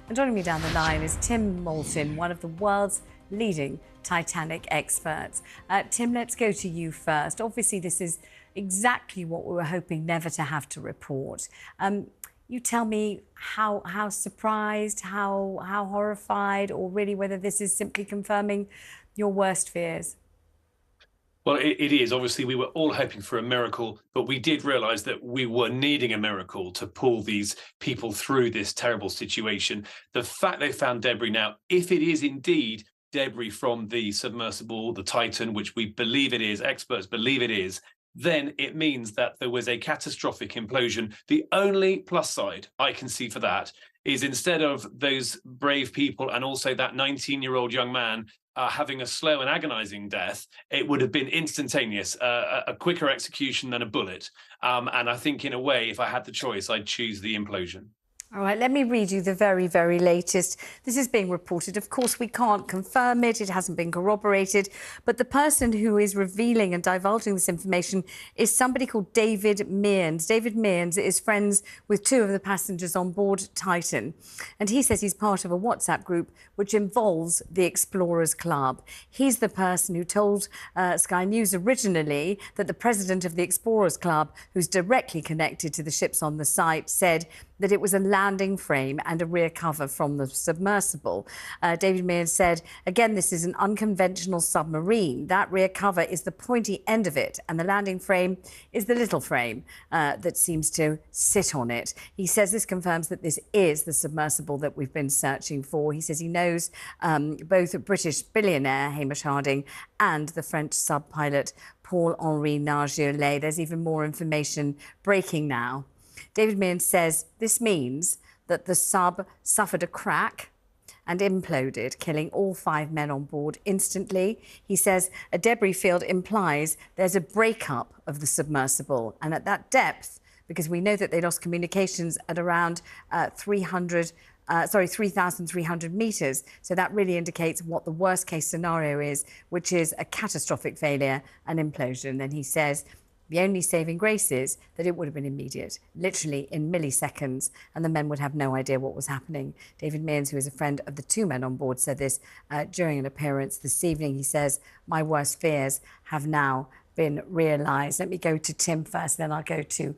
And joining me down the line is Tim Maltin, one of the world's leading Titanic experts. Tim, let's go to you first. Obviously, this is exactly what we were hoping never to have to report. You tell me how surprised, how horrified, or really whether this is simply confirming your worst fears. Well, it is. Obviously, we were all hoping for a miracle, but we did realize that we were needing a miracle to pull these people through this terrible situation. The fact they found debris now, if it is indeed debris from the submersible, the Titan, which we believe it is, experts believe it is, then it means that there was a catastrophic implosion. The only plus side I can see for that is instead of those brave people and also that 19-year-old young man having a slow and agonizing death, it would have been instantaneous, a quicker execution than a bullet. And I think in a way, if I had the choice, I'd choose the implosion. All right, let me read you the very, very latest. This is being reported. Of course, we can't confirm it. It hasn't been corroborated. But the person who is revealing and divulging this information is somebody called David Mearns. David Mearns is friends with two of the passengers on board Titan. And he says he's part of a WhatsApp group which involves the Explorers Club. He's the person who told Sky News originally that the president of the Explorers Club, who's directly connected to the ships on the site, said that it was a landing frame and a rear cover from the submersible. David Mearns said, again, this is an unconventional submarine. That rear cover is the pointy end of it, and the landing frame is the little frame that seems to sit on it. He says this confirms that this is the submersible that we've been searching for. He says he knows both a British billionaire, Hamish Harding, and the French sub-pilot Paul-Henri Nargeolet. There's even more information breaking now. David Mearns says this means that the sub suffered a crack and imploded, killing all 5 men on board instantly. He says a debris field implies there's a breakup of the submersible. And at that depth, because we know that they lost communications at around 3,300 metres. So that really indicates what the worst case scenario is, which is a catastrophic failure and implosion. And he says the only saving grace is that it would have been immediate, literally in milliseconds, and the men would have no idea what was happening. David Mearns, who is a friend of the 2 men on board, said this during an appearance this evening. He says, my worst fears have now been realised. Let me go to Tim first, then I'll go to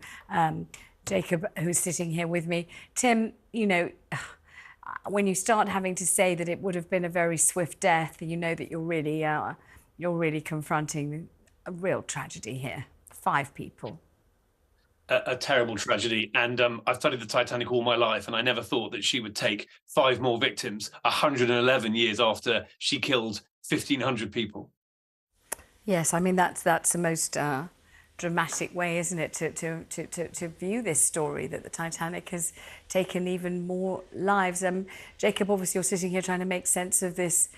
Jacob, who's sitting here with me. Tim, you know, when you start having to say that it would have been a very swift death, you know that you're really confronting a real tragedy here. 5 people. A terrible tragedy. And I've studied the Titanic all my life, and I never thought that she would take 5 more victims 111 years after she killed 1,500 people. Yes, I mean, that's the most dramatic way, isn't it, to view this story, that the Titanic has taken even more lives. Jacob, obviously you're sitting here trying to make sense of this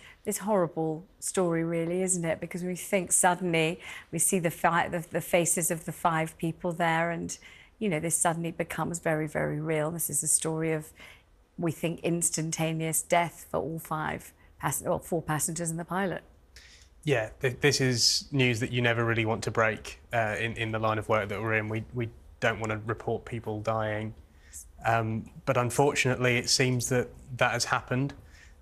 horrible story, really, isn't it? Because we think suddenly we see the faces of the 5 people there, and you know, this suddenly becomes very, very real. This is a story of, we think, instantaneous death for all 4 passengers and the pilot. Yeah, this is news that you never really want to break in the line of work that we're in. We don't want to report people dying. But unfortunately, it seems that has happened,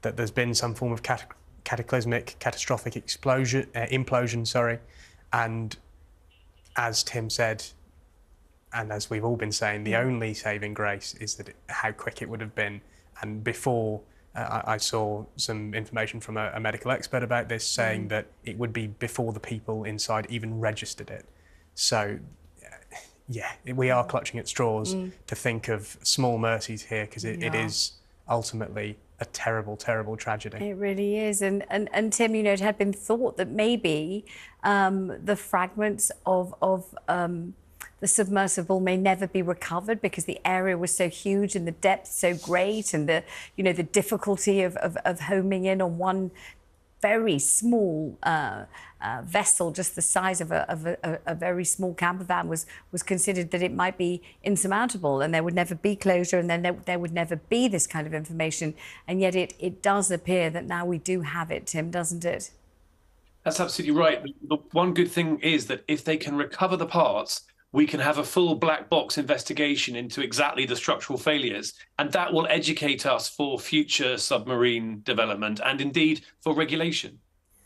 that there's been some form of catastrophic implosion, and as Tim said, and as we've all been saying, the only saving grace is that how quick it would have been. And before, I saw some information from a medical expert about this, saying that it would be before the people inside even registered it. So, yeah, we are clutching at straws to think of small mercies here, because it is ultimately a terrible, terrible tragedy. It really is. And Tim, you know, it had been thought that maybe the fragments of the submersible may never be recovered because the area was so huge and the depth so great, and the difficulty of homing in on one very small vessel, just the size of a very small camper van, was considered that it might be insurmountable, and there would never be closure, and then there would never be this kind of information. And yet it does appear that now we do have it, Tim, doesn't it? That's absolutely right. The one good thing is that if they can recover the parts, we can have a full black box investigation into exactly the structural failures, and that will educate us for future submarine development and indeed for regulation.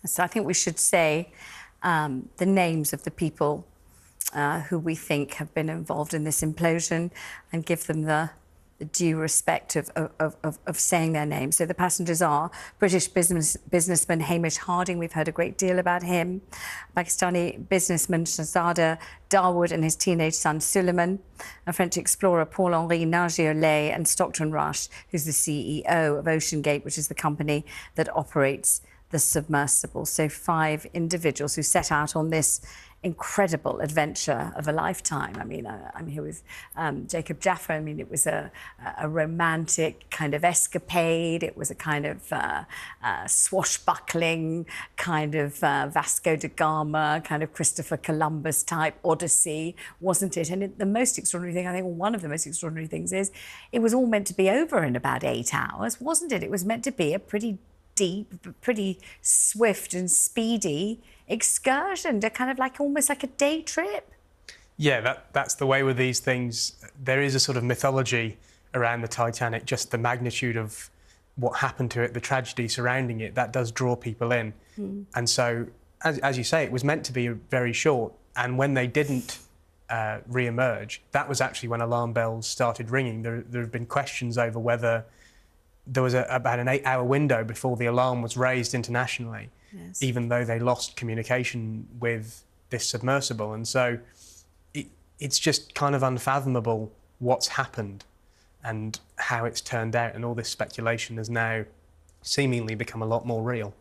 So I think we should say the names of the people who we think have been involved in this implosion and give them the due respect of saying their names. So the passengers are British businessman Hamish Harding. We've heard a great deal about him. Pakistani businessman Shahzada Dawood and his teenage son Suleiman. A French explorer Paul-Henri Nargiolais, and Stockton Rush, who's the CEO of OceanGate, which is the company that operates the submersible. So 5 individuals who set out on this incredible adventure of a lifetime. I mean, I'm here with Jacob Jaffa. I mean, it was a romantic kind of escapade. It was a kind of swashbuckling kind of Vasco da Gama, kind of Christopher Columbus type odyssey, wasn't it? And the most extraordinary thing, I think, one of the most extraordinary things is it was all meant to be over in about 8 hours, wasn't it? It was meant to be a pretty deep, pretty swift and speedy excursion, to kind of like almost like a day trip. Yeah, that's the way with these things. There is a sort of mythology around the Titanic, just the magnitude of what happened to it, the tragedy surrounding it, that does draw people in. And so, as you say, it was meant to be very short, and when they didn't re-emerge, that was actually when alarm bells started ringing. There have been questions over whether there was about an 8-hour window before the alarm was raised internationally, yes, even though they lost communication with this submersible. And so it's just kind of unfathomable what's happened and how it's turned out. And all this speculation has now seemingly become a lot more real.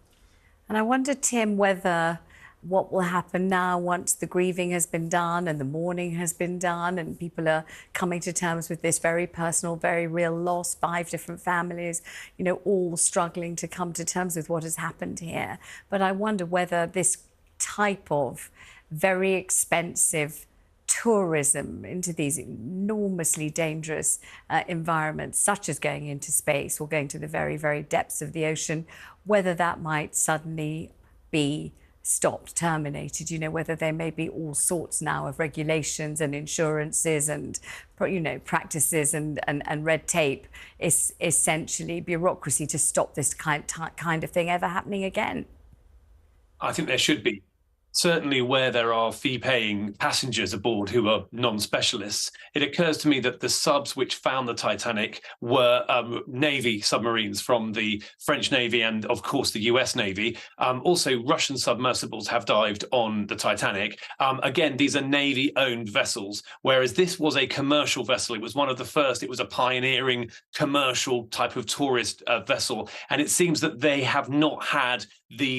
And I wonder, Tim, whether what will happen now once the grieving has been done and the mourning has been done and people are coming to terms with this very personal, very real loss, 5 different families, you know, all struggling to come to terms with what has happened here. But I wonder whether this type of very expensive tourism into these enormously dangerous environments, such as going into space or going to the very, very depths of the ocean, whether that might suddenly be stopped, terminated, you know, whether there may be all sorts now of regulations and insurances and, you know, practices and red tape, is essentially bureaucracy to stop this kind of thing ever happening again. I think there should be. Certainly where there are fee-paying passengers aboard who are non-specialists, it occurs to me that the subs which found the Titanic were Navy submarines from the French Navy and, of course, the US Navy. Also, Russian submersibles have dived on the Titanic. Again, these are Navy-owned vessels, whereas this was a commercial vessel. It was one of the first. It was a pioneering commercial type of tourist vessel. And it seems that they have not had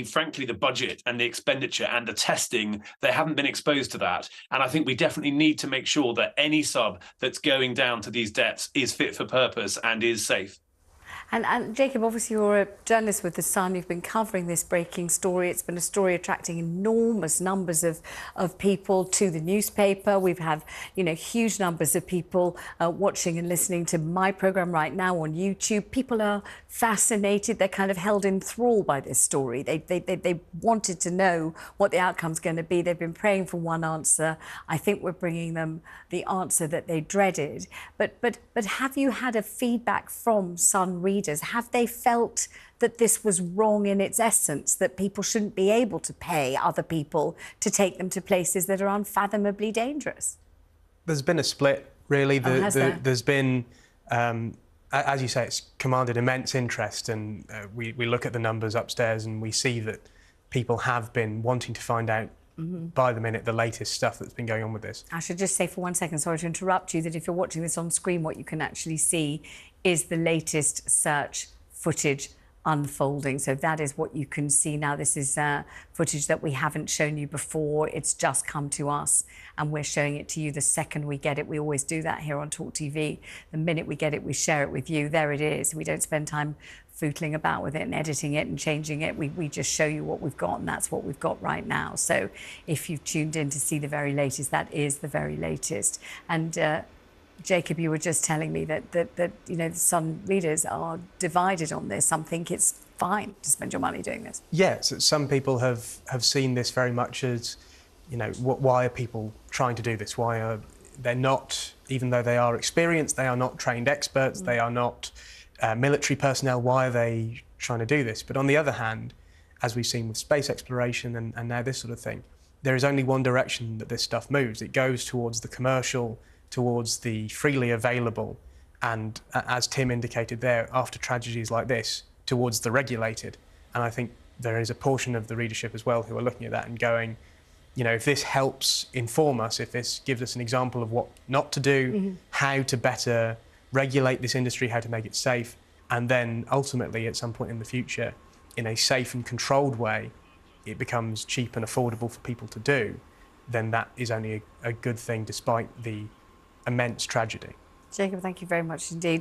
frankly, the budget and the expenditure and the testing. They haven't been exposed to that. And I think we definitely need to make sure that any sub that's going down to these depths is fit for purpose and is safe. And Jacob, obviously you're a journalist with The Sun. You've been covering this breaking story. It's been a story attracting enormous numbers of people to the newspaper. We've had, you know, huge numbers of people watching and listening to my programme right now on YouTube. People are fascinated. They're kind of held in thrall by this story. They wanted to know what the outcome's going to be. They've been praying for one answer. I think we're bringing them the answer that they dreaded. But have you had a feedback from Sun readers? Have they felt that this was wrong in its essence, that people shouldn't be able to pay other people to take them to places that are unfathomably dangerous? There's been a split, really. There's been, as you say, it's commanded immense interest, and we look at the numbers upstairs and we see that people have been wanting to find out by the minute the latest stuff that's been going on with this. I should just say for 1 second, sorry to interrupt you, that if you're watching this on screen, what you can actually see is the latest search footage unfolding. So that is what you can see now. This is footage that we haven't shown you before. It's just come to us and we're showing it to you the second we get it. We always do that here on TalkTV. The minute we get it, we share it with you. There it is. We don't spend time footling about with it and editing it and changing it. We just show you what we've got, and that's what we've got right now. So if you've tuned in to see the very latest, that is the very latest. And Jacob, you were just telling me that you know, the Sun readers are divided on this. Some think it's fine to spend your money doing this. Yes, some people have seen this very much as you know, why are people trying to do this? Why are they're not, even though they are experienced, they are not trained experts, they are not military personnel, why are they trying to do this? But on the other hand, as we've seen with space exploration and now this sort of thing, there is only one direction that this stuff moves. It goes towards the commercial, towards the freely available, and as Tim indicated there, after tragedies like this, towards the regulated. And I think there is a portion of the readership as well who are looking at that and going, you know, if this helps inform us, if this gives us an example of what not to do, how to better regulate this industry, how to make it safe, and then ultimately at some point in the future, in a safe and controlled way, it becomes cheap and affordable for people to do, then that is only a good thing despite the immense tragedy. Jacob, thank you very much indeed.